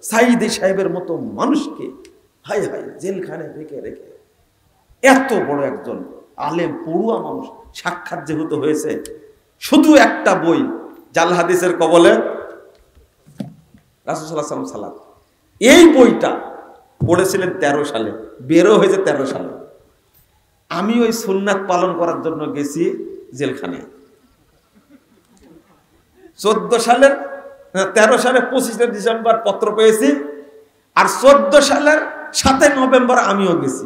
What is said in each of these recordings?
সাইদি সাহেবের মতো মানুষকে হাই হাই জেলখানে রেখে রেখে এত বড় একজন আলেম পড়ুয়া মানুষ সাক্ষাৎ যেহেতু হয়েছে, শুধু একটা বই জাল হাদিসের কবলে রাসূল সাল্লাল্লাহু আলাইহি ওয়াসাল্লাম সালাত, এই বইটা পড়েছিলেন 13 সালে, বেরো হয়েছে 13 সালে। আমি ওই সুন্নাত পালন করার জন্য গেছি জেলখানায় 13 সালের 25 ডিসেম্বর পত্র পেয়েছি, আর 14 সালের 7 নভেম্বর আমিও গেছি।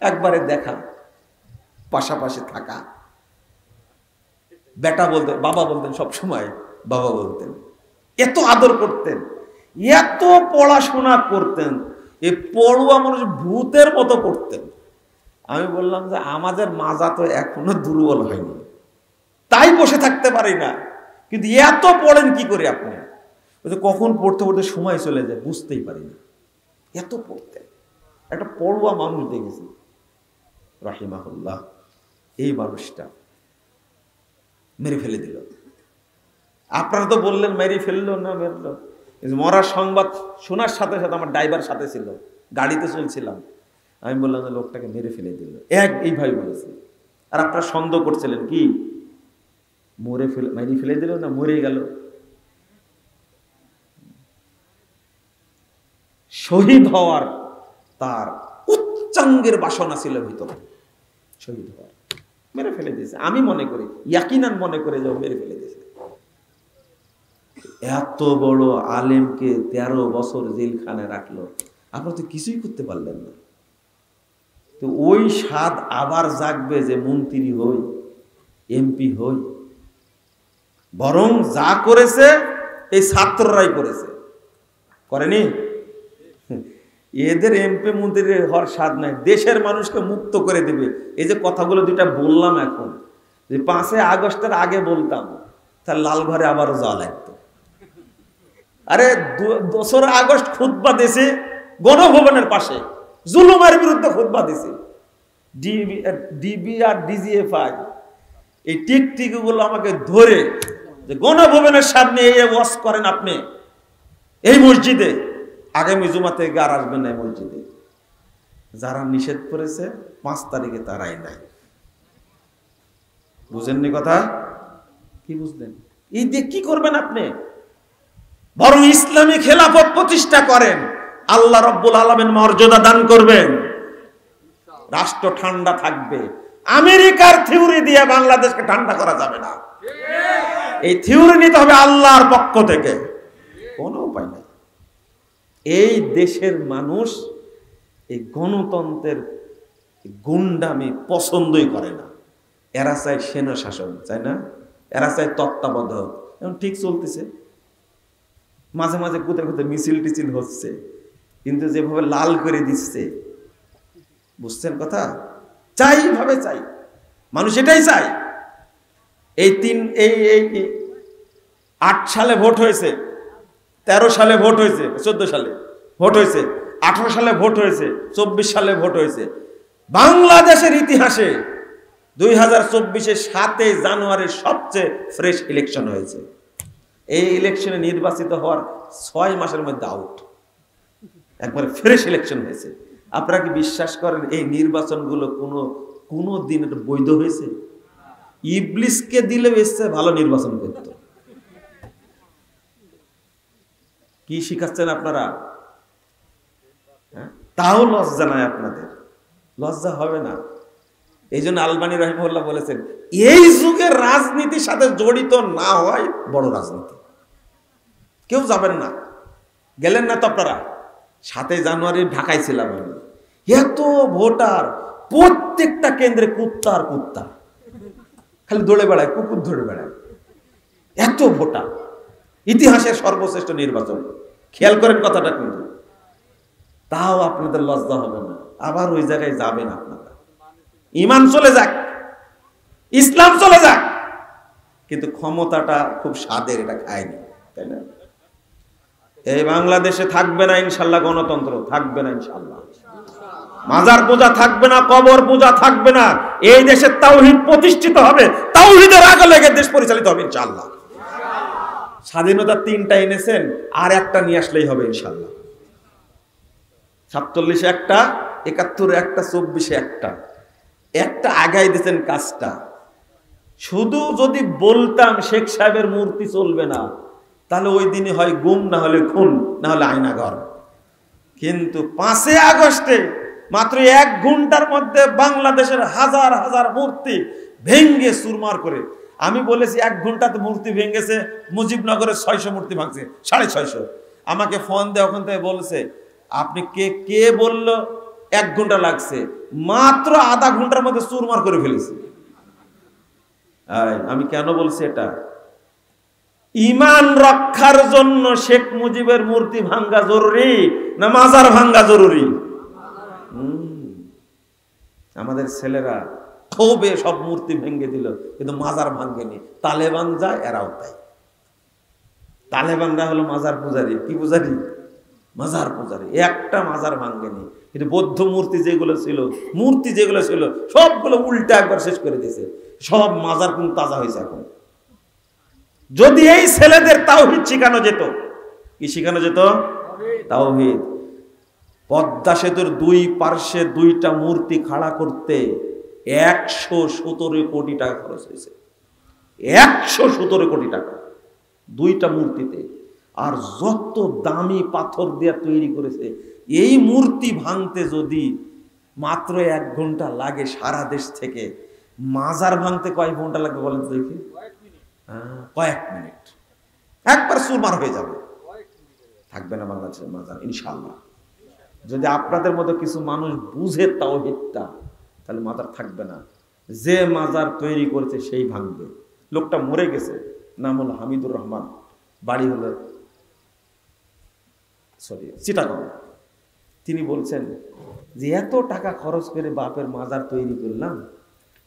একবারে দেখা, পাশাপাশি থাকা। বেটা বলতেন, বাবা বলতেন, সব সময় বাবা বলতেন, এত আদর করতেন, এত পড়াশোনা করতেন, এই পড়ুয়া মানুষ ভূতের মতো করতেন। আমি বললাম যে আমাদের মাজা তো এখনো দুর্বল হয়নি, তাই বসে থাকতে পারি না, কিন্তু এত পড়েন কি করে আপনি? কখন পড়তে পড়তে সময় চলে যায় বুঝতেই পারি না, এত পড়তেন। একটা পড়ুয়া মানুষ দেখেছি রাহিমাহুল্লাহ, এই মানুষটা মেরে ফেলে দিল। আপনারা তো বললেন মেরে ফেললো না, মেরলো। মরার সংবাদ শোনার সাথে সাথে আমার ড্রাইভার সাথে ছিল, গাড়িতে চলছিলাম, আমি বললাম যে লোকটাকে মেরে ফেলে দিল, এইভাবে বলেছে। আর আপনারা সন্দেহ করছিলেন কি মেরে ফেলে দিল না মরে গেল? শহীদ হওয়ার তার উচ্চাঙ্গের বাসনা ছিল ভিতরে, শহীদ হওয়ার, মেরে ফেলে দিয়েছে। আমি মনে করি, ইয়াকিনান মনে করে যে মেরে ফেলে দিয়েছে। এত বড় আলেমকে 13 বছর জেলখানায় রাখলো, আপনারা তো কিছুই করতে পারলেন না। তো ওই স্বাদ আবার জাগবে যে মন্ত্রী হই, এমপি হই? বরং যা করেছে এই ছাত্ররাই করেছে, করেনি? এদের এমপি মন্ত্রী হওয়ার স্বাদ নাই, দেশের মানুষকে মুক্ত করে দেবে। এই যে কথাগুলো দুইটা বললাম এখন, যে 5 আগস্টের আগে বলতাম তাহলে লালঘরে আবারও যাওয়া লাগতো। আরে 2 আগস্ট খুতবা দিয়েছে গণভবনের পাশে, জুলুমের বিরুদ্ধে খুতবা দিয়েছে। ডিবি আর ডিজিএফআই এই টিকটিকগুলো আমাকে ধরে যে গণভবনের সামনে এই ওয়াজ করেন আপনি এই মসজিদে, আগামী জুমা থেকে আর আসবেন না এই মসজিদে। যারা নিষেধ করেছে 5 তারিখে তারাই নাই। বুঝেননি কথা? কি বুঝলেন? এই দিয়ে কি করবেন আপনি? বরং ইসলামী খেলাফত প্রতিষ্ঠা করেন, আল্লাহ রাব্বুল আলামিন মর্যাদা দান করবেন, রাষ্ট্র ঠান্ডা থাকবে। আমেরিকার থিওরি দিয়ে বাংলাদেশকে ঠান্ডা করা যাবে না। এই থিওরি নিতে হবে আল্লাহর পক্ষ থেকে, কোনো উপায় নাই। এই দেশের মানুষ এই গণতন্ত্রের গুন্ডামি পছন্দই করে না। এরা চায় সেনা শাসন, চায় না? এরা চায় তত্ত্বাবধায়ক। এখন ঠিক চলতেছে, মাঝে মাঝে কোথায় কোথায় মিছিল টিছিল হচ্ছে, কিন্তু যেভাবে লাল করে দিচ্ছে, বুঝছেন কথা? চাই ভাবে চাই, মানুষ এটাই চায়। এই 8 সালে ভোট হয়েছে, 13 সালে ভোট হয়েছে, 14 সালে ভোট হয়েছে, 18 সালে ভোট হয়েছে, 24 সালে ভোট হয়েছে। বাংলাদেশের ইতিহাসে 2024-এ 7 জানুয়ারি সবচেয়ে ফ্রেশ ইলেকশন হয়েছে। এই ইলেকশনে নির্বাচিত হওয়ার 6 মাসের মধ্যে আউট, একবারে ফ্রেশ ইলেকশন হয়েছে। আপনারা কি বিশ্বাস করেন এই নির্বাচনগুলো কোনো দিন বৈধ হয়েছে? ইবলিসকে দিলে এসছে ভালো নির্বাচন করত। কি শিখাচ্ছেন আপনারা? তাও লজ্জা নাই আপনাদের, লজ্জা হবে না। এই জন্য আলবানী রাহিমাহুল্লাহ বলেছেন, এই যুগের রাজনীতির সাথে জড়িত না হয় বড় রাজনীতি। কেউ যাবেন না, গেলেন না তো আপনারা। 7 জানুয়ারি ঢাকায় ছিলাম আমি, এত ভোটার, প্রত্যেকটা কেন্দ্রে কুত্তা আর কুত্তা, খালি দৌড়ে বেড়ায়, কুকুর ধরে বেড়ায়, এত ভোটার। ইতিহাসের সর্বশ্রেষ্ঠ নির্বাচন, খেয়াল করেন কথাটা। কিন্তু তাও আপনাদের লজ্জা হবে না, আবার ওই জায়গায় যাবেন আপনারা। ঈমান চলে যাক, ইসলাম চলে যাক, কিন্তু ক্ষমতাটা খুব স্বাদের, এটা খায়নি, তাই না? এই বাংলাদেশে থাকবে না ইনশাল্লাহ, গণতন্ত্র থাকবে না ইনশাল্লাহ, মাজার পূজা থাকবে না, কবর পূজা থাকবে না। এই দেশে তাওহীদ প্রতিষ্ঠিত হবে, তাওহীদের আগে লেগে দেশ পরিচালিত হবে ইনশাআল্লাহ। স্বাধীনতা 3টা এনেছেন, আর একটা নিয়ে আসলেই হবে ইনশাল্লাহ। 47 একটা, 71 একটা, 24 একটা, একটা আগাই দিয়েছেন কাজটা। শুধু যদি বলতাম শেখ সাহেবের মূর্তি চলবে না, তাহলে ওই দিনই হয় গুম, না হলে খুন, না হলে আয়নাঘর। কিন্তু 5 আগস্টে মাত্র 1 ঘন্টার মধ্যে বাংলাদেশের হাজার হাজার মূর্তি ভেঙ্গে চুরমার করে, আমি বলেছি 1 ঘন্টাতে মূর্তি ভেঙেছে, মুজিবনগরের 600 মূর্তি ভাঙছে, 650। আমাকে ফোন দিয়ে ওখান থেকে বলছে, আপনি কে বলল 1 ঘন্টা লাগছে, মাত্র আধা ঘন্টার মধ্যে চুরমার করে ফেলেছি। আমি কেন বলছি এটা? ঈমান রক্ষার জন্য শেখ মুজিবের মূর্তি ভাঙ্গা জরুরি না মাজার ভাঙ্গা জরুরি? আমাদের ছেলেরা ক্ষোভে সব মূর্তি ভেঙে দিল, কিন্তু মাজার ভাঙ্গেনি। তালেবান যায়, এরাও তাই। তালেবানরা হলো মাজার পূজারী। কি পূজারী? মাজার পূজারী। একটা মাজার ভাঙ্গেনি, কিন্তু বৌদ্ধ মূর্তি যেগুলো ছিল সবগুলো উল্টা একবার শেষ করে দিয়েছে। সব মাজার কোন তাজা হয়েছে এখন। যদি এই ছেলেদের তাওহীদ শিখানো যেত, কি শিখানো যেত? তাওহীদ। পদ্মা সেতুর 2 পার্শ্বে 2টা মূর্তি খাড়া করতে 117 কোটি টাকা খরচ হয়েছে। 117 কোটি টাকা 2টা মূর্তিতে। আর যত দামি পাথর দিয়ে তৈরি করেছে, এই মূর্তি ভাঙতে যদি মাত্র 1 ঘন্টা লাগে সারা দেশ থেকে, মাজার ভাঙতে কয় ঘন্টা লাগবে বলেন তো দেখি? কয়েক মিনিট, একবার চুরমার হয়ে যাবে। থাকবে না বাংলাদেশের মাজার ইনশাআল্লাহ। যদি আপনাদের মতো কিছু মানুষ বুঝে তাওহীদটা, তাহলে মাজার থাকবে না। যে মাজার তৈরি করেছে সেই ভাঙবে। লোকটা মরে গেছে, নাম হলো হামিদুর রহমান, বাড়ি হলো চিটাগং। তিনি বলছেন যে এত টাকা খরচ করে বাপের মাজার তৈরি করলাম,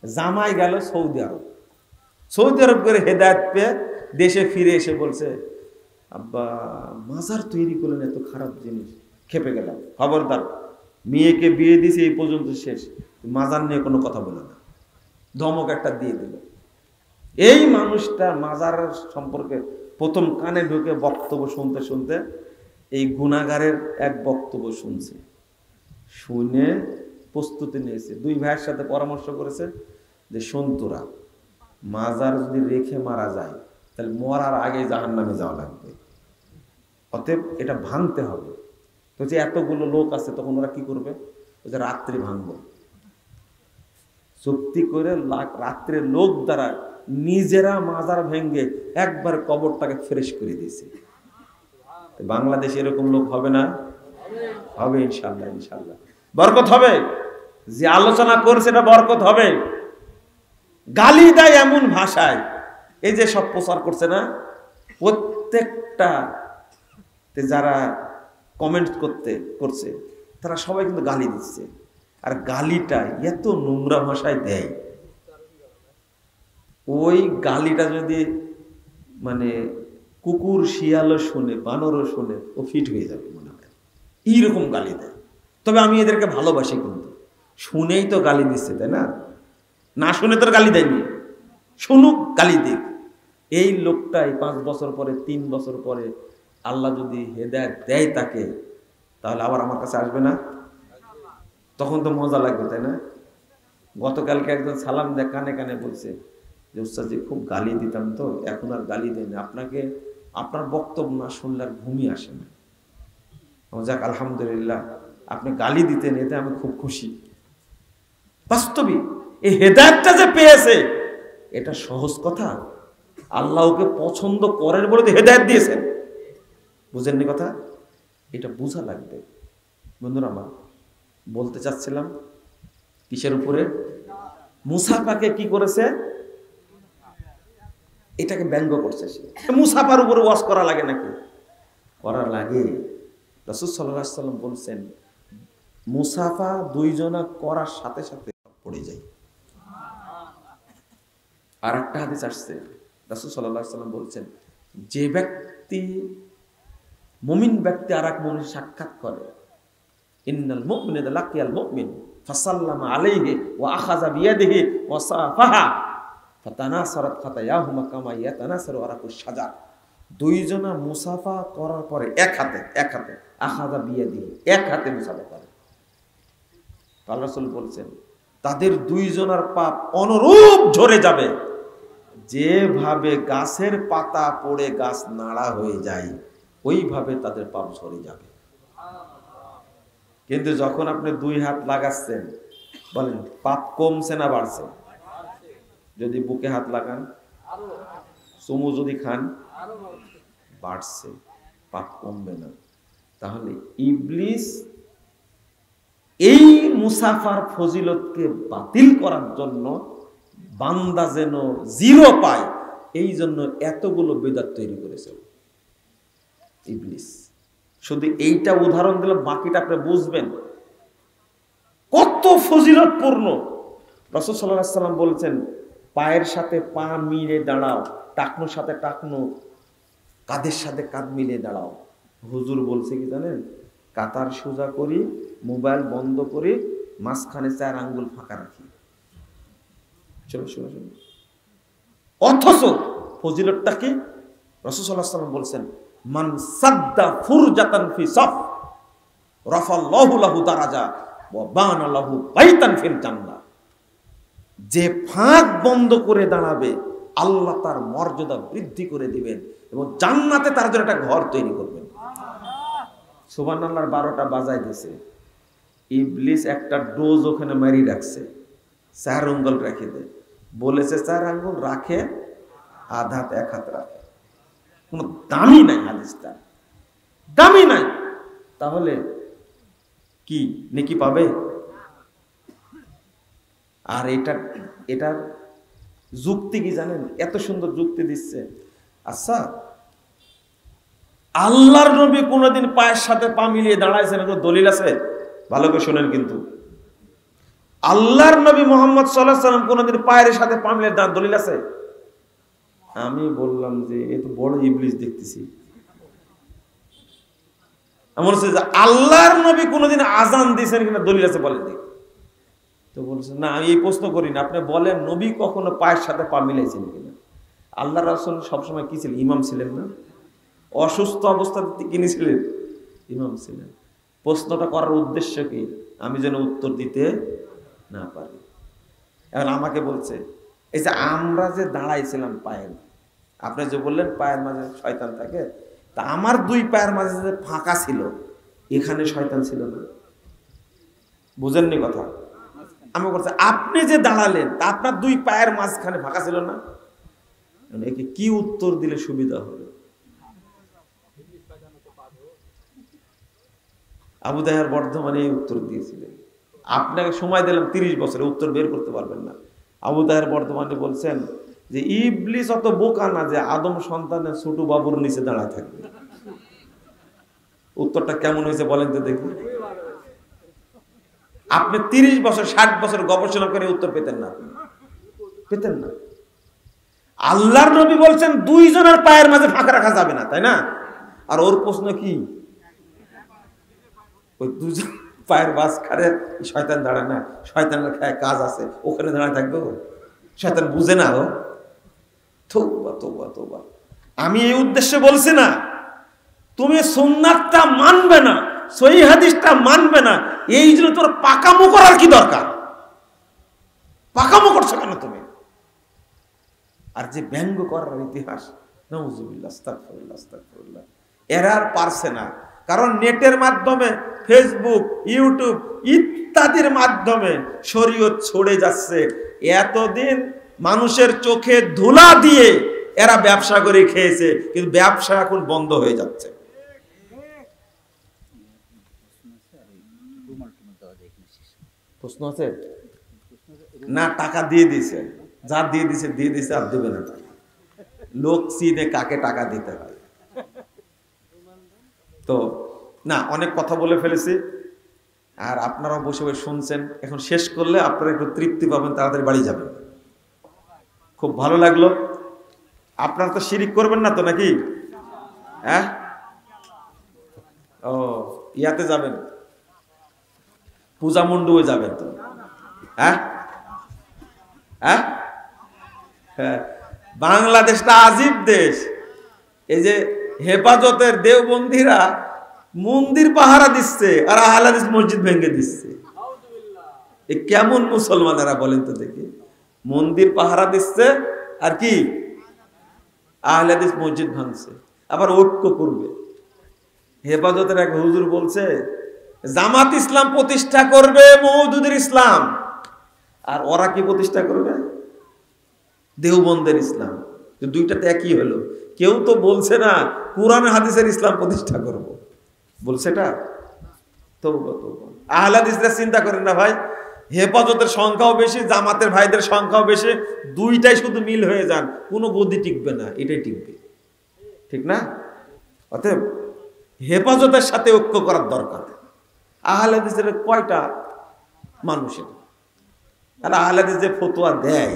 জামাই গেল সৌদি আরব। সৌদি আরব করে হেদায়েত পেয়ে দেশে ফিরে এসে বলছে, আব্বা মাজার তৈরি করলেন, এত খারাপ জিনিস। খেপে গেলাম, খবরদার, মেয়েকে বিয়ে দিয়েছে এই পর্যন্ত শেষ, মাজার নিয়ে কোনো কথা বলে না। ধমক একটা দিয়ে দিল। এই মানুষটা মাজার সম্পর্কে প্রথম কানে ঢুকে বক্তব্য শুনতে শুনতে এই গুনাহগারের এক বক্তব্য শুনছে, শুনে প্রস্তুতি নিয়েছে। 2 ভাইয়ের সাথে পরামর্শ করেছে যে সন্তরা মাজার যদি রেখে মারা যায়, তাহলে মরার আগে জাহান্নামে যাওয়া লাগবে, অতএব এটা ভাঙতে হবে। তো যে এতগুলো লোক আছে, তখন ওরা কি করবে? যে রাত্রি ভাঙবো চুক্তি করে, রাত্রে লোক দ্বারা নিজেরা মাজার ভেঙ্গে একবার কবরটাকে ফ্রেশ করে দিয়েছে। বাংলাদেশে এরকম লোক হবে না? হবে ইনশাআল্লাহ। ইনশাআল্লাহ বরকত হবে। যে আলোচনা করছে এটা বরকত হবে। গালি দেয় এমন ভাষায়, এই যে সব প্রচার করছে না, প্রত্যেকটা যারা কমেন্ট করছে তারা সবাই কিন্তু গালি দিচ্ছে। আর গালিটা এত নোংরা ভাষায় দেয়, ওই গালিটা যদি মানে কুকুর শিয়ালও শুনে, বানরও শুনে, ও ফিট হয়ে যাবে মনে হয়, এইরকম গালি দেয়। তবে আমি এদেরকে ভালোবাসি, কিন্তু শুনেই তো গালি দিচ্ছে, তাই না? না শুনে তোর গালি দেয়নি, শুনুক, গালি দিক। এই লোকটাই 5 বছর পরে, 3 বছর পরে আল্লাহ যদি হেদায়েত দেয় তাকে, তাহলে আবার আমার কাছে আসবে না? তখন তো মজা লাগবে, তাই না? গতকালকে একজন সালাম দেয়, কানে কানে বলছে যে উস্তাদজি খুব গালি দিতাম, তো এখন আর গালি দেয় না, আপনাকে আপনার বক্তব্য না শুনলে আর ঘুমিয়ে আসে না। যাক আলহামদুলিল্লাহ, আপনি গালি দিতেন, এতে আমি খুব খুশি। বাস্তবিক এই হেদায়েতটা যে পেয়েছে, এটা সহজ কথা? আল্লাহ ওকে পছন্দ করেন বলে তো হেদায়েত দিয়েছেন। বুঝেননি কথা? এটা বোঝা লাগবে বন্ধুরা। আমার বলতে চাচ্ছিলাম কিসের উপরে? মুসাফাকে কি করেছে? এটাকে ব্যঙ্গ করছে সে। মুসাফার উপরে ওয়াজ করা লাগে নাকি? করা লাগে। রাসূল সাল্লাল্লাহু আলাইহি ওয়াসাল্লাম বলছেন, মুসাফা 2 জনা করার সাথে সাথে পড়ে যায়। আর একটা হাদিস আসছে, রাসূল সাল্লাল্লাহু আলাইহি ওয়াসাল্লাম বলছেন, যে ব্যক্তি মুমিন ব্যক্তি আর এক মুমিনের সাক্ষাৎ করে, ইন্নাল মুমিনা ইযা লাকিয়াল মুমিন ফাসাল্লামা আলাইহি ওয়া আখাযা বিয়াদিহি ওয়া সাফাহা ফাতানাসারাত খাতায়াহুমা কামা ইয়াতানাসারু আরাকুশ শাজার। দুইজনা মুসাফা করার পরে এক হাতে আখাযা বিয়াদিহি, এক হাতে মুসাফা করে। আল্লাহ রাসূল বলছেন তাদের দুইজনার পাপ অনুরূপ ঝরে যাবে, যেভাবে গাছের পাতা পড়ে গাছ নাড়া হয়ে যায় ওইভাবে তাদের পাপ ঝরে যাবে। কিন্তু যখন আপনি দুই হাত লাগাচ্ছেন, বলেন পাপ কমছে না বাড়ছে? যদি বুকে হাত লাগান, চুমু যদি খান, বাড়ছে, পাপ কমবে না। তাহলে ইবলিস এই মুসাফার ফজিলতকে বাতিল করার জন্য বান্দা যেন জিরো পায়, এই জন্য এতগুলো বিদআত তৈরি করেছে ইবলিস। শুধু এইটা উদাহরণ দিলাম, বাকিটা আপনি বুঝবেন কত ফজিলতপূর্ণ। রাসূল সাল্লাল্লাহু আলাইহি ওয়াসাল্লাম বলেছেন পায়ের সাথে পা মিলে দাঁড়াও, টাকনোর সাথে টাকনো, কাঁধের সাথে কাঁধ মিলে দাঁড়াও। হুজুর বলছে কি জানেন, কাতার সোজা করি, মোবাইল বন্ধ করে মাঝখানে 4 আঙ্গুল ফাঁকা রাখি। চলো শোনো শোনো, অথচ ফজিলতটা কি? রাসূল সাল্লাল্লাহু আলাইহি ওয়াসাল্লাম বলছেন মান সাদ্দা ফুরজাতান ফি সাফ রাফাল্লাহু লাহু দারাজা ওয়া বানা লাহু বাইতান ফিল জান্নাহ। যে ফাঁক বন্ধ করে দাঁড়াবে আল্লাহ তার মর্যাদা বৃদ্ধি করে দিবেন এবং জান্নাতে তার জন্য একটা ঘর তৈরি করবেন। সুবহানাল্লাহর 12টা বাজায় দিয়েছে, ইবলিস একটা ডোজ ওখানে মারি রাখছে, 4 আঙ্গুল রেখে দে বলেছে, 4 আঙ্গুল রাখে, আধাত 1 হাত রাখে। কোনো দামি নাই, হাদিসটা দামি নাই। তাহলে কি নেকি পাবে? আর এটার যুক্তি কি জানেন? এত সুন্দর যুক্তি দিচ্ছে। আচ্ছা, আল্লাহর নবী কোনদিন পায়ের সাথে পা মিলিয়ে দাঁড়াইছেন, কোনো দলিল আছে? ভালো করে শোনেন কিন্তু, আল্লাহর নবী মুহাম্মদ সাল্লাল্লাহু আলাইহি ওয়াসাল্লাম কোনদিন পায়ের সাথে পা মিলিয়ে দাঁড়ান, দলিল আছে? আমি বললাম যে এ তো বড় ইবলিস দেখতেছি। এমন হচ্ছে যে আল্লাহর নবী কোনদিন আজান দিয়েছেন কিনা দলিল আছে বলেন দেখি। তো বলছে না, আমি এই প্রশ্ন করি না, আপনি বলেন নবী কখনো পায়ের সাথে পা মিলাইছেন কিনা? আল্লাহ রাসূল সবসময় কি ছিলেন? ইমাম ছিলেন না? অসুস্থ অবস্থাতে কিনি ছিলেন? ইমাম ছিলেন। প্রশ্নটা করার উদ্দেশ্য কি? আমি যেন উত্তর দিতে না পারি। এখন আমাকে বলছে এই যে আমরা যে দাঁড়াইছিলাম পায়ের, আপনি যে বললেন পায়ের মাঝে শয়তান থাকে, তা আমার 2 পায়ের মাঝে যে ফাঁকা ছিল, এখানে শয়তান ছিল না? বুঝেননি কথা? আমি বলছি আপনি যে দাঁড়ালেন তা আপনার 2 পায়ের মাঝখানে ফাঁকা ছিল না? একে কি উত্তর দিলে সুবিধা হবে? আবু তাহের বর্ধমানে এই উত্তর দিয়েছিলেন। আপনাকে সময় দিলাম 30 বছরে, উত্তর বের করতে পারবেন না। আবু তাহের বর্ধমানে বলছেন যে ইবলিস অত বোকা না যে আদম সন্তানের ছোট বাবুর নিচে দাঁড়ায় থাকবে। উত্তরটা কেমন হয়েছে বলেন তো দেখি। আপনি 30 বছর 60 বছর গবেষণা করে উত্তর পেতেন না, পেতেন না। আল্লাহর নবী বলছেন 2 জনের পায়ের মাঝে ফাঁকা রাখা যাবে না, তাই না? আর ওর প্রশ্ন কি? ওই 2 জন পায়ের মাঝখানে শয়তান দাঁড়ায় না? শয়তানের কাজ আছে, ওখানে দাঁড়ায় থাকবে? শয়তান বুঝে না? ও তওবা তওবা তওবা। আমি এই উদ্দেশ্যে বলছি না তুমি সুন্নাতটা মানবে না, সহিহ হাদিসটা মানবে না, এই জন্য তোর পাকামো করার কি দরকার? পাকামো করছো কেন তুমি? আর যে ব্যঙ্গ করার ইতিহাস, নাউজুবিল্লাহ, আস্তাগফিরুল্লাহ আস্তাগফিরুল্লাহ, এরা আর পারছে না। কারণ নেটের মাধ্যমে, ফেসবুক, ইউটিউব ইত্যাদির মাধ্যমে শরীয়ত ছড়ে যাচ্ছে। এতদিন মানুষের চোখে ধুলা দিয়ে এরা ব্যবসা করে খেয়েছে, কিন্তু ব্যবসা এখন বন্ধ হয়ে যাচ্ছে। প্রশ্ন আছে না? টাকা দিয়ে দিছে, যা দিয়ে দিছে আর দেবে না। লোক চিনে কাকে টাকা দিতে হয়। তো না, অনেক কথা বলে ফেলেছি, আর আপনারাও বসে বসে শুনছেন। এখন শেষ করলে আপনারা একটু তৃপ্তি পাবেন, তাড়াতাড়ি বাড়ি যাবেন। খুব ভালো লাগলো। আপনারা তো শিরিক করবেন না তো নাকি? হ্যাঁ, ও ইয়াতে যাবেন, পূজা মণ্ডপে যাবেন তো? হ্যাঁ হ্যাঁ, বাংলাদেশটা আজীব দেশ। এই যে হেফাজতের দেওবন্দীরা মন্দির পাহারা দিচ্ছে আর আহলে হাদিস মসজিদ ভেঙে দিচ্ছে। এ কেমন মুসলমানেরা বলেন তো দেখি? মন্দির পাহারা দিচ্ছে আর কি আহলে হাদিস মসজিদ ভাঙছে, আবার ঐক্য করবে। হেফাজতের এক হুজুর বলছে জামাত ইসলাম প্রতিষ্ঠা করবে মওদুদের ইসলাম, আর ওরা কি প্রতিষ্ঠা করবে? দেওবন্দের ইসলাম। দুইটাতে একই হলো। কেউ তো বলছে না কোরআন হাদিসের ইসলাম প্রতিষ্ঠা করব, বলছে এটা তো আহলে হাদিসরা চিন্তা করেন না ভাই, হেফাজতের সংখ্যাও বেশি, জামাতের ভাইদের সংখ্যাও বেশি, দুইটাই শুধু মিল হয়ে যান, কোনো গদি টিকবে না, এটাই টিকবে, ঠিক না? অতএব হেফাজতের সাথে ঐক্য করার দরকার। আহলে হাদিসের কয়টা মানুষের, আর আহলে হাদিস যে ফতোয়া দেয়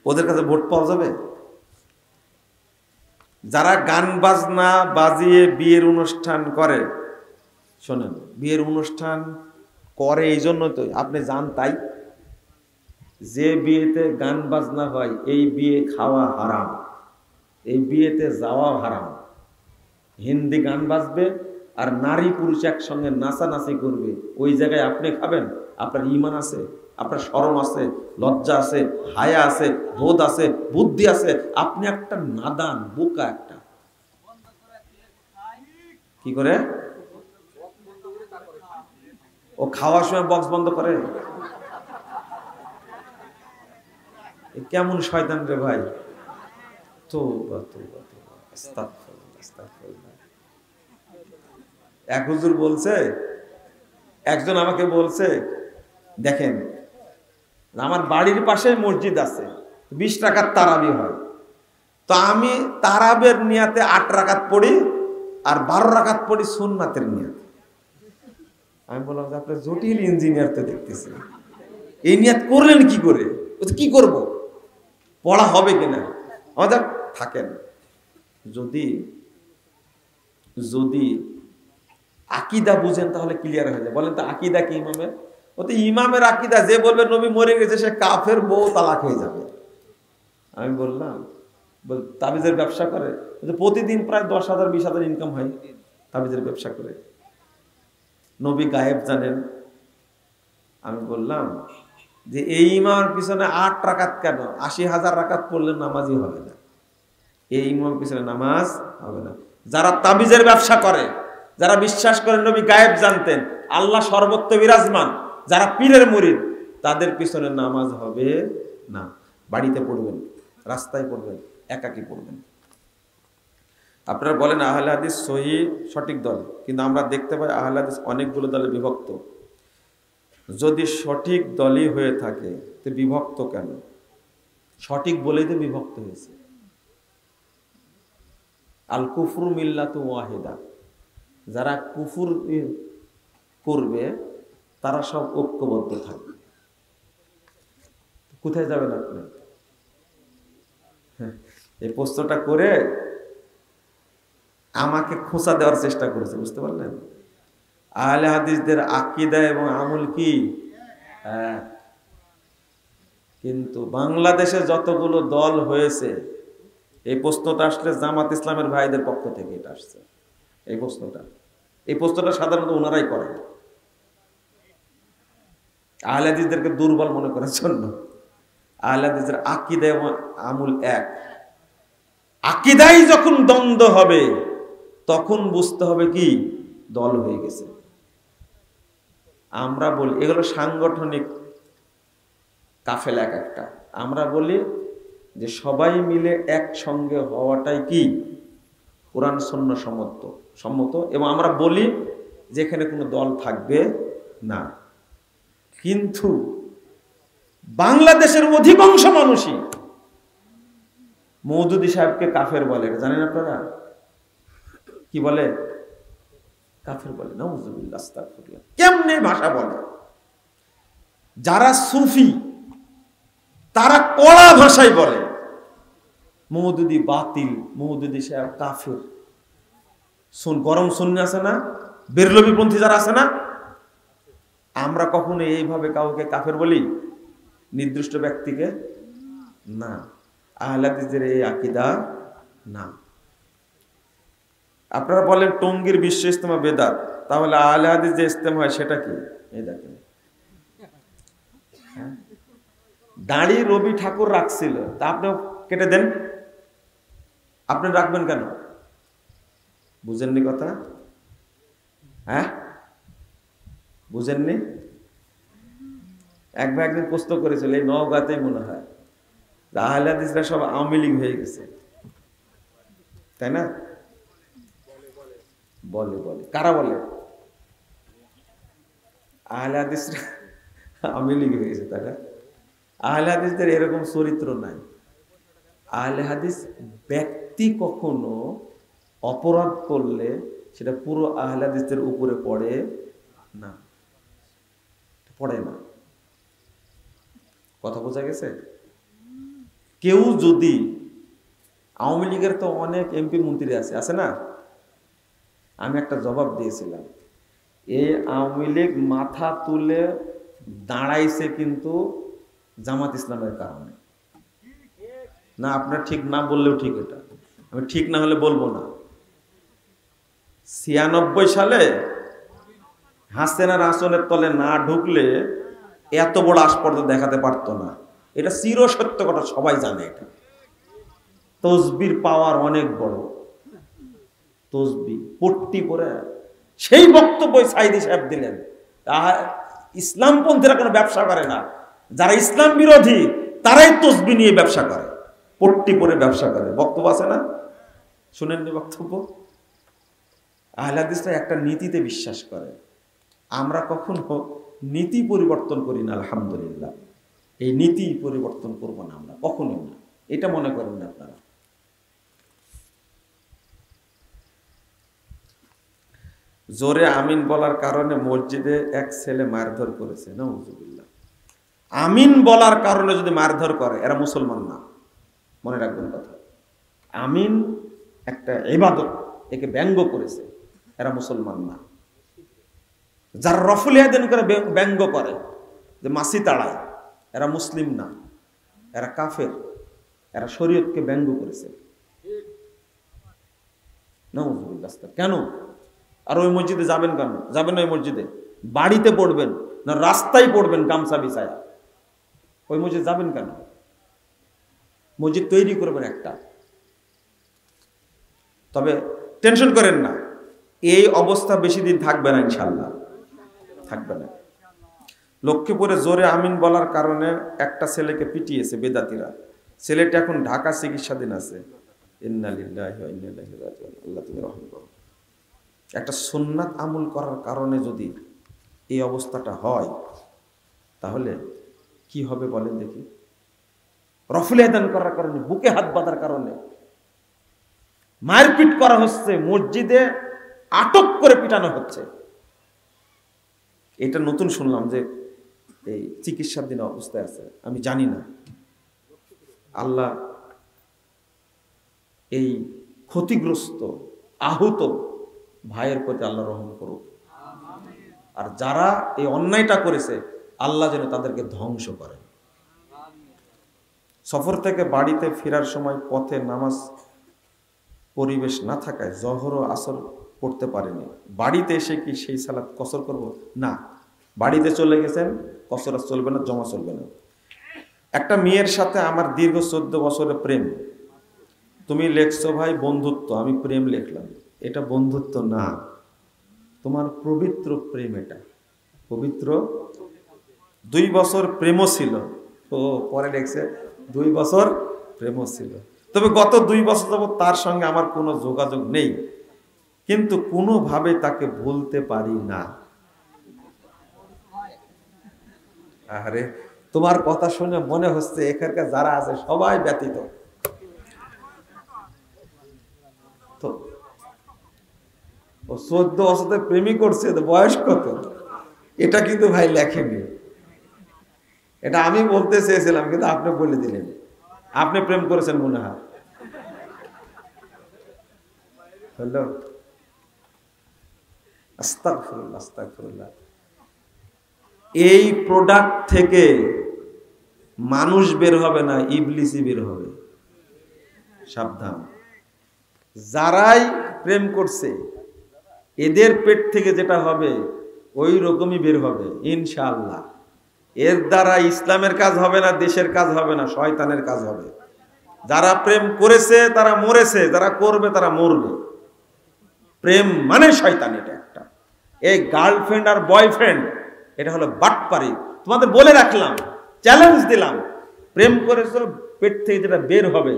ওদের কাছে ভোট পাওয়া যাবে? যারা গান বাজনা বাজিয়ে বিয়ের অনুষ্ঠান করে, শোনেন, বিয়ের অনুষ্ঠান করে এই জন্য তো আপনি জান, তাই যে বিয়েতে গান বাজনা হয় এই বিয়ে খাওয়া হারাম, এই বিয়েতে যাওয়া হারাম। হিন্দি গান বাজবে আর নারী পুরুষ একসঙ্গে নাচানাচি করবে, ওই জায়গায় আপনি খাবেন? আপনার ঈমান আছে? আপনার শরম আছে? লজ্জা আছে? হায়া আছে? বোধ আছে? বুদ্ধি আছে? আপনি একটা নাদান বোকা একটা। কি করে ও খাওয়ার সময় বক্স বন্ধ করে? কেমন শয়তান রে ভাই! তোবা তোবা তোবা, আস্তাগফিরুল্লাহ আস্তাগফিরুল্লাহ। এক হুজুর বলছে, একজন আমাকে বলছে, দেখেন আমার বাড়ির পাশে মসজিদ আছে, 20 টাকার তারাবি হয়, তো আমি তারাবের নিয়াতে 8 রাকাত পড়ি আর 12 রাকাত পড়ি সুন্নাতের নিয়াতে। আমি বললাম যে আপনি জটিল ইঞ্জিনিয়ার তো দেখতেছি, এই নিয়াত করলেন কি করে? কি করব, পড়া হবে কিনা? আমাদের থাকেন, যদি যদি আকীদা বুঝেন তাহলে ক্লিয়ার হয়ে যায়। বলেন তো আকীদা কি ইমামের? ও তো ইমামের আকীদা, যে বলবে নবী মরে গেছে সে কাফের, বউ তালাক হয়ে যাবে। আমি বললাম তাবিজের ব্যবসা করে, প্রতিদিন প্রায় 10,000 20,000 ইনকাম হয় তাবিজের ব্যবসা করে। নবী গায়েব জানেন। আমি বললাম যে এই ইমামের পিছনে 8 রাকাত কেন? 80,000 রাকাত পড়লে নামাজই হবে না, এই ইমামের পিছনে নামাজ হবে না। যারা তাবিজের ব্যবসা করে, যারা বিশ্বাস করেন নবী গায়েব জানতেন, আল্লাহ সর্বত্র বিরাজমান, যারা পীরের মুরিদ, তাদের পিছনে নামাজ হবে না। বাড়িতে পড়বেন, রাস্তায় পড়বেন, একাকী পড়বেন। আপনারা বলেন আহলে হাদিস সহিহ সঠিক দল, কিন্তু আমরা দেখতে পাই আহলে হাদিস অনেকগুলো দলে বিভক্ত। যদি সঠিক দলই হয়ে থাকে তো বিভক্ত কেন? সঠিক বলেই তো বিভক্ত হয়েছে। আল কুফরু মিল্লাতু ওয়াহিদা, যারা কুফর করবে তারা সব ঐক্যবদ্ধ থাকবে। কোথায় যাবেন আপনি? এই প্রশ্নটা করে আমাকে খোঁচা দেওয়ার চেষ্টা করেছে, বুঝতে পারলেন? আহলে হাদিসদের আকীদা এবং আমল কি? কিন্তু বাংলাদেশে যতগুলো দল হয়েছে, এই প্রশ্নটা আসলে জামাত ইসলামের ভাইদের পক্ষ থেকে এটা আসছে। এই প্রশ্নটা সাধারণত ওনারাই করেন, আহলে হাদিসদেরকে দুর্বল মনে করার জন্য। আহলে হাদিসের আকীদা এবং আমল এক। আকীদাই যখন দ্বন্দ্ব হবে তখন বুঝতে হবে কি দল হয়ে গেছে। আমরা বলি এগুলো সাংগঠনিক কাফেলা এক একটা। আমরা বলি যে সবাই মিলে একসঙ্গে হওয়াটাই কি কোরআন সুন্নাহ সম্মত, এবং আমরা বলি যে এখানে কোনো দল থাকবে না। কিন্তু বাংলাদেশের অধিকাংশ মানুষই মওদুদী সাহেবকে কাফের বলে, জানেন আপনারা? কি বলে? কাফের বলে। নাউযুবিল্লাহ, আস্তাগফিরুল্লাহ। কেমনে ভাষা বলে? যারা সুফি তারা কড়া ভাষায় বলে মওদুদী বাতিল, মওদুদী সাহেব কাফের। গরম সুন্নি আছে না, বেরলভীপন্থী যারা আছে না, আমরা কখনো এইভাবে কাউকে কাফের বলি নির্দিষ্ট ব্যক্তিকে? না। আহলে হাদিসদের এই আকীদা না। আপনারা বলেন টঙ্গীর বিশ্ব ইজতেমা বেদাত, তাহলে আহলে হাদিস যে ইজতেমা হয় সেটা কি? এই দেখেন, দাড়ি রবি ঠাকুর রাখছিল, তা আপনি কেটে দেন, আপনি রাখবেন কেন? বুঝেননি কথা? হ্যাঁ, বুঝেননি? এক ভাই একদিন প্রশ্ন করেছিল, এই নওগাঁতে মনে হয় আহলে হাদিসরা সব আওয়ামী লীগ হয়ে গেছে, তাই না? বলে বলে, কারা বলে? আহলে হাদিসরা আওয়ামী লীগ হয়ে গেছে, তাই না? আহলে হাদিসদের এরকম চরিত্র নাই। আহলে হাদিস ব্যক্তি কখনো অপরাধ করলে সেটা পুরো আহলে হাদিসদের উপরে পড়ে না, পড়ে না। কথা বোঝা গেছে? কেউ যদি, আওয়ামী লীগের তো অনেক এমপি মন্ত্রী আছে না? আমি একটা জবাব দিয়েছিলাম, এই আওয়ামী লীগ মাথা তুলে দাঁড়াইছে কিন্তু জামাত ইসলামের কারণে না। আপনার ঠিক না বললেও ঠিক, এটা আমি ঠিক না হলে বলবো না। 96 সালে হাসিনার আসনের তলে না ঢুকলে এত বড় আসপর্দা দেখাতে পারতো না, এটা চির সত্য কথা, সবাই জানে এটা। তসবির পাওয়ার অনেক বড়, তসবি পট্টি পরে সেই বক্তব্য সাইদি সাহেব দিলেন। ইসলামপন্থীরা কোনো ব্যবসা করে না, যারা ইসলাম বিরোধী তারাই তসবি নিয়ে ব্যবসা করে, পট্টি পরে ব্যবসা করে। বক্তব্য আছে না, শুনেননি বক্তব্য? আহলে হাদিসরা একটা নীতিতে বিশ্বাস করে, আমরা কখনো নীতি পরিবর্তন করি না। আলহামদুলিল্লাহ, এই নীতি পরিবর্তন করব না আমরা, কখনোই না, এটা মনে করেন না আপনারা। জোরে আমিন বলার কারণে মসজিদে এক ছেলে মারধর করেছে, নাউজুবিল্লাহ। আমিন বলার কারণে যদি মারধর করে, এরা মুসলমান না, মনে রাখবেন কথা। আমিন একটা ইবাদত, একে ব্যঙ্গ করেছে, এরা মুসলমান না। যারা রফুল ইয়াদিন করে ব্যঙ্গ করে, যে মাসি তাড়ায়, এরা মুসলিম না, এরা কাফের, এরা শরীয়তকে ব্যঙ্গ করেছে। নাউজুবিল্লাহ। কেন? আর ওই মসজিদে যাবেন কেন? যাবেন ওই মসজিদে, বাড়িতে পড়বেন না রাস্তায় পড়বেন গামছা বিছায়া, ওই মসজিদ যাবেন কেন? মসজিদ তৈরি করবেন একটা। তবে টেনশন করেন না, এই অবস্থা বেশি দিন থাকবে না, ইনশাল্লাহ থাকবে না। লক্ষ্মীপুরে জোরে আমিন বলার কারণে একটা ছেলেকে পিটিয়েছে বেদাতিরা, ছেলেটা এখন ঢাকা চিকিৎসাধীন আছে। ইন্না লিল্লাহি ওয়া ইন্না ইলাইহি রাজিউন। আল্লাহ তুমি রহম করো। একটা সুন্নাত আমল করার কারণে যদি এই অবস্থাটা হয়, তাহলে কি হবে বলেন দেখি? রফুল ইয়াদান করার কারণে, বুকে হাত বাঁধার কারণে মারপিট করা হচ্ছে, মসজিদে আটক করে পিটানো হচ্ছে। এটা নতুন শুনলাম যে এই চিকিৎসাধীন অবস্থায় আছে, আমি জানি না। আল্লাহ এই ক্ষতিগ্রস্ত আহত ভাইয়ের প্রতি আল্লাহ রহম করুক, আর যারা এই অন্যায়টা করেছে আল্লাহ যেন তাদেরকে ধ্বংস করেন। সফর থেকে বাড়িতে ফেরার সময় পথে নামাজ পরিবেশ না থাকায় জহর ও আসর পড়তে পারেনি। বাড়িতে এসে কি সেই সালাত কসর করব? না, বাড়িতে চলে গেছেন, কসর আর চলবে না, জমা চলবে না। একটা মেয়ের সাথে আমার দীর্ঘ 14 বছরের প্রেম। তুমি লেখছো ভাই বন্ধুত্ব, আমি প্রেম লিখলাম। এটা বন্ধুত্ব না, তোমার পবিত্র প্রেম। এটা পবিত্র। 2 বছর প্রেমও ছিল, ও পরে লেখছে 2 বছর প্রেমও ছিল। তবে গত 2 বছর যাবত তার সঙ্গে আমার কোনো যোগাযোগ নেই, কিন্তু কোনোভাবে তাকে ভুলতে পারি না। আরে তোমার কথা শুনে মনে হচ্ছে এখানকার যারা আছে সবাই ব্যতীত। তো ও 14 বছরে প্রেমই করছে, বয়স কত? এটা কিন্তু ভাই লেখেনি, এটা আমি বলতে চেয়েছিলাম কিন্তু আপনি বলে দিলেন। আপনি প্রেম করেছেন মনে হয়। হ্যালো, আস্তাগফিরুল্লাহ, আস্তাগফিরুল্লাহ। এই প্রোডাক্ট থেকে মানুষ বের হবে না, ইবলিসই বের হবে, সাবধান। যারাই প্রেম করছে এদের পেট থেকে যেটা হবে ওই রকমই বের হবে ইনশাআল্লাহ। এর দ্বারা ইসলামের কাজ হবে না, দেশের কাজ হবে না, শয়তানের কাজ হবে। যারা প্রেম করেছে তারা মরেছে, যারা করবে তারা মরবে। প্রেম মানে শয়তান। এটা একটা, এই গার্লফ্রেন্ড আর বয়ফ্রেন্ড এটা হলো বাটপারি। তোমাদের বলে রাখলাম, চ্যালেঞ্জ দিলাম, প্রেম করেছো পেট থেকে যেটা বের হবে।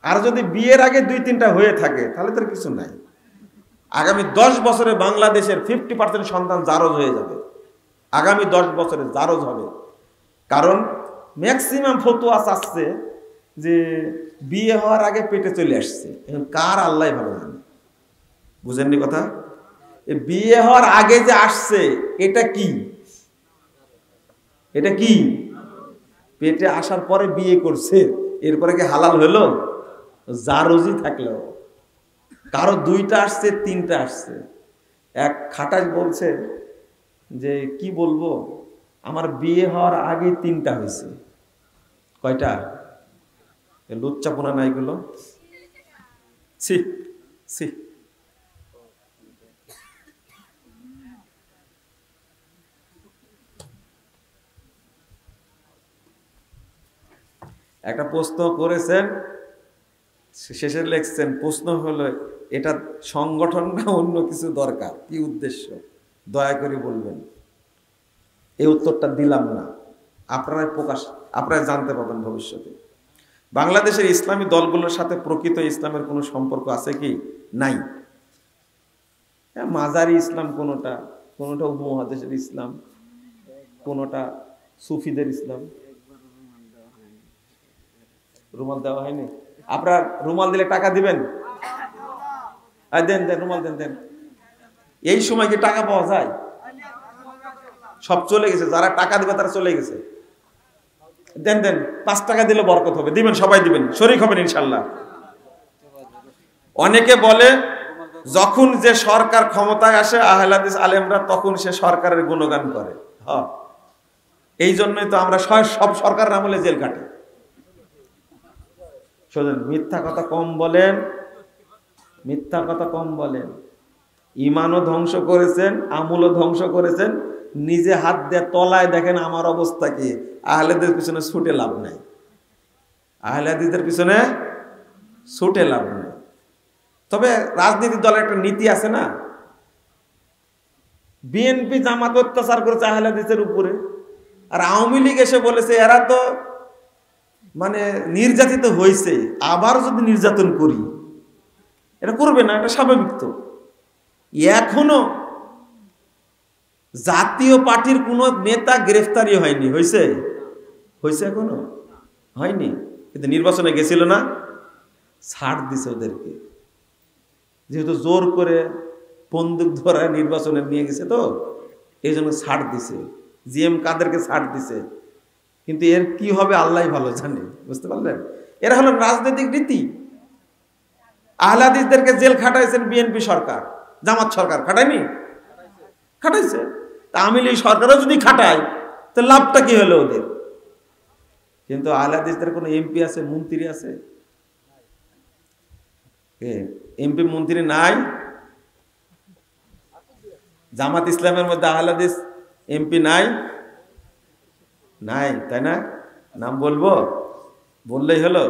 আর যদি বিয়ের আগে 2-3টা হয়ে থাকে তাহলে তো কিছু নাই। আগামী 10 বছরে বাংলাদেশের 50% সন্তান জারজ হয়ে যাবে। আগামী 10 বছরে জারজ হবে। কারণ ম্যাক্সিমাম ফতোয়া আসছে যে বিয়ে হওয়ার আগে পেটে চলে আসছে। এখন কার আল্লাহ ভালো জানে। বুঝেননি কথা? বিয়ে হওয়ার আগে যে আসছে এটা কি? এটা কি? পেটে আসার পরে বিয়ে করছে, এরপরে কি হালাল হলো? জারজি থাকলো। কারো 2টা আসছে, 3টা আসছে। এক খাটাস বলছে যে কি বলবো, আমার বিয়ে হওয়ার আগে 3টা হয়েছে। কয়টা? লুচ্চাপনা নাই গুলো। ছি ছি। একটা প্রশ্ন করেছেন, শেষে লিখছেন প্রশ্ন হলো এটা সংগঠন না অন্য কিছু দরকার, কি উদ্দেশ্য দয়া করে বলবেন। এই উত্তরটা দিলাম না, আপনারা জানতে পাবেন ভবিষ্যতে। বাংলাদেশের ইসলামী দলগুলোর সাথে প্রকৃত ইসলামের কোনো সম্পর্ক আছে কি? নাই। মাজারি ইসলাম কোনোটা, কোনোটা উপমহাদেশের ইসলাম, কোনোটা সুফিদের ইসলাম। রুমাল দেওয়া হয়নি? আপনার রুমাল দিলে টাকা দিবেন? দেন দেন, রুমাল দেন দেন। এই সময় কি টাকা পাওয়া যায়? সব চলে গেছে, যারা টাকা দিবে তারা চলে গেছে। দেন দেন, 5 টাকা দিলে বরকত হবে। দিবেন, সবাই দিবেন, শরীক হবেন ইনশাল্লাহ। অনেকে বলে যখন যে সরকার ক্ষমতায় আসে আহলে হাদিস আলেমরা তখন সে সরকারের গুণগান করে। এই জন্যই তো আমরা সব সরকারের আমলে জেল কাটি। শোনেন, মিথ্যা কথা কম বলেন, মিথ্যা কথা কম বলেন। ইমানও ধ্বংস করেছেন, আমলও ধ্বংস করেছেন। নিজে হাত দিয়ে তলায় দেখেন আমার অবস্থা কি। আহলেদের পিছনে ছুটে লাভ নাই, আহলে হাদিসদের পিছনে ছুটে লাভ নাই। তবে রাজনীতির দলের একটা নীতি আছে না, বিএনপি জামাত অত্যাচার করেছে আহলে হাদিসের উপরে, আর আওয়ামী লীগ এসে বলেছে এরা তো মানে নির্যাতিত হয়েছে, আবার যদি নির্যাতন করি। এটা করবে না, এটা স্বাভাবিক। তো এখনো জাতীয় পার্টির কোন নেতা গ্রেফতারি হয়নি। হয়েছে? হয়েছে? এখনো হয়নি। কিন্তু নির্বাচনে গেছিল না, ছাড় দিছে ওদেরকে। যেহেতু জোর করে বন্দুক ধরা নির্বাচনে নিয়ে গেছে, তো এই জন্য ছাড় দিছে। জিএম কাদেরকে ছাড় দিছে। কিন্তু এর কি হবে আল্লাহ ভালো জানে। বুঝতে পারলেন? এরা হলো রাজনৈতিক রীতি। আহলে হাদিসদেরকে জেল খাটাইছেন বিএনপি সরকার, জামাত সরকার খাটায়নি? খাটাইছে। তা আওয়ামী লীগ সরকারও যদি খাটায় তো লাভটা কি হলো ওদের? কিন্তু আহলে হাদিসদের কোনো এমপি আছে, মন্ত্রী আছে? এমপি মন্ত্রী নাই। জামাত ইসলামের মধ্যে আহলে হাদিস এমপি নাই? নাই, তাই না? নাম বলবো? বললেই হলো।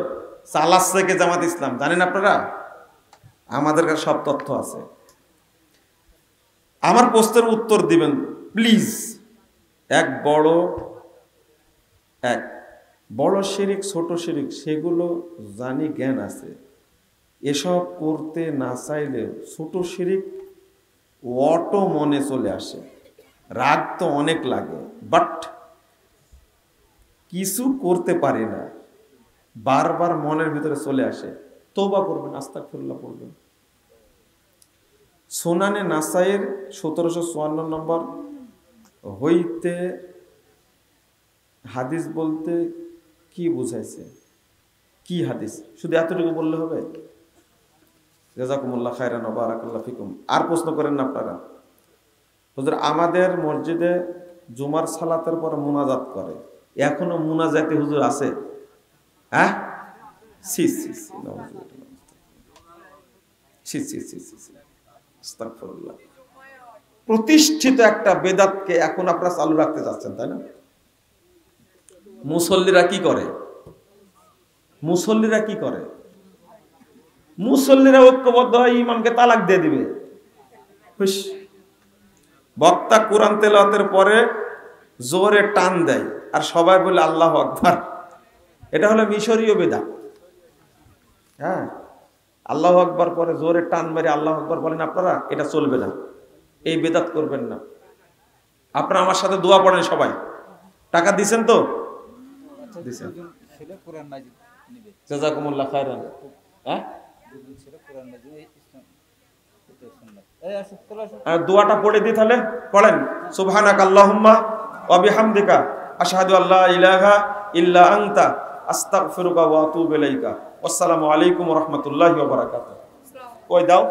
চালাচ্ছে কে জামাত ইসলাম জানেন আপনারা? আমাদের কাছে সব তথ্য আছে। আমার প্রশ্নের উত্তর দিবেন প্লিজ। এক বড় শিরিক, ছোট শিরিক, সেগুলো জানি, জ্ঞান আছে। এসব করতে না চাইলে ছোট শিরিক অটো মনে চলে আসে। রাগ তো অনেক লাগে, বাট কিছু করতে পারি না, বারবার মনের ভিতরে চলে আসে। তওবা করবেন, আস্তাগফিরুল্লাহ পড়বেন। সুনানে নাসাইর 1754 নম্বর হইতে হাদিস বলতে কি বুঝাইছে, কি হাদিস, শুধু এতটুকু বললে হবে? জাযাকুমুল্লাহ খায়রান ওয়া বারাকাল্লাহু ফিকুম। আর প্রশ্ন করেন না আপনারা। হুজুর আমাদের মসজিদে জুমার সালাতের পর মুনাজাত করে, এখনো মুনাজাতে হুজুর আছে? হ্যাঁ, ছি ছি ছি ছি ছি, আস্তাগফিরুল্লাহ। প্রতিষ্ঠিত একটা বেদাতকে এখন আপনারা চালু রাখতে যাচ্ছেন, তাই না? মুসল্লিরা কি করে? মুসল্লিরা কি করে? মুসল্লিরা ঐক্যবদ্ধ হয় ইমামকে তালাক দিয়ে দিবে। হুশ। বক্তা কোরআন তেলাওয়াতের পরে জোরে টান দেয় আর সবাই বলে আল্লাহু আকবার। এটা হলো মিশরীয় বেদাত। হ্যাঁ, আল্লাহু আকবার পরে জোরে টান মেরে আল্লাহু আকবার বলেন আপনারা, এটা চলবে না। এই বেদাত করবেন না। আপনারা আমার সাথে দোয়া পড়েন সবাই। টাকা দিছেন তো? দিছেন। জাযাকুমুল্লাহ খায়রান। হ্যাঁ, আর দোয়াটা পড়ে দিই তাহলে। পড়েন, সুবহানাকাল্লাহুম্মা ওয়া বিহামদিকা আশহাদু আল্লা ইলাহা ইল্লা আনতা আস্তাগফিরুকা ওয়া আতুবু ইলাইকা। আসসালামু আলাইকুম ওয়া রাহমাতুল্লাহি ওয়া বারাকাতুহু। কই দাও।